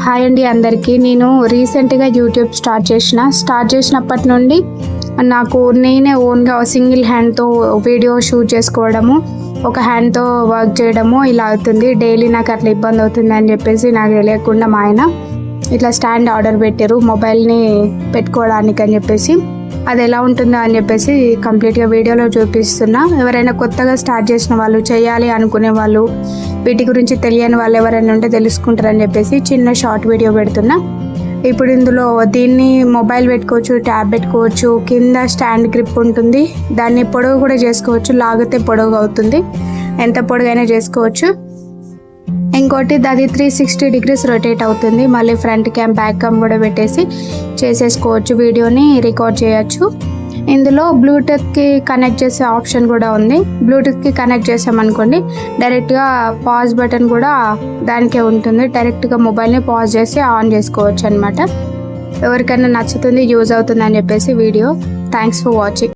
Hi అండి అందరికీ. నేను రీసెంట్గా యూట్యూబ్ స్టార్ట్ చేసినప్పటి నుండి నాకు నేనే ఓన్గా సింగిల్ హ్యాండ్తో వీడియో షూట్ చేసుకోవడము, ఒక హ్యాండ్తో వర్క్ చేయడము ఇలా అవుతుంది. డైలీ నాకు అట్లా ఇబ్బంది అవుతుంది అని చెప్పేసి నాకు తెలియకుండా మా ఆయన ఇట్లా స్టాండ్ ఆర్డర్ పెట్టారు మొబైల్ని పెట్టుకోవడానికి అని చెప్పేసి. అది ఎలా ఉంటుందో అని చెప్పేసి కంప్లీట్గా వీడియోలో చూపిస్తున్నా. ఎవరైనా కొత్తగా స్టార్ట్ చేసిన వాళ్ళు, చేయాలి అనుకునే వాళ్ళు, వీటి గురించి తెలియని వాళ్ళు ఎవరైనా ఉంటే తెలుసుకుంటారని చెప్పేసి చిన్న షార్ట్ వీడియో పెడుతున్నా. ఇప్పుడు ఇందులో దీన్ని మొబైల్ పెట్టుకోవచ్చు, ట్యాబ్ పెట్టుకోవచ్చు, కింద స్టాండ్ గ్రిప్ ఉంటుంది, దాన్ని పొడవు కూడా చేసుకోవచ్చు, లాగితే పొడవు అవుతుంది, ఎంత పొడగైనా చేసుకోవచ్చు. ఇంకోటి అది 360 degrees రొటేట్ అవుతుంది. మళ్ళీ ఫ్రంట్ క్యామ్, బ్యాక్ క్యామ్ కూడా పెట్టేసి చేసేసుకోవచ్చు, వీడియోని రికార్డ్ చేయొచ్చు. ఇందులో బ్లూటూత్కి కనెక్ట్ చేసే ఆప్షన్ కూడా ఉంది. బ్లూటూత్కి కనెక్ట్ చేసామనుకోండి డైరెక్ట్గా పాజ్ బటన్ కూడా దానికే ఉంటుంది. డైరెక్ట్గా మొబైల్ని పాజ్ చేసి ఆన్ చేసుకోవచ్చు అనమాట. ఎవరికైనా నచ్చుతుంది, యూజ్ అవుతుంది అని చెప్పేసి వీడియో. Thanks for watching.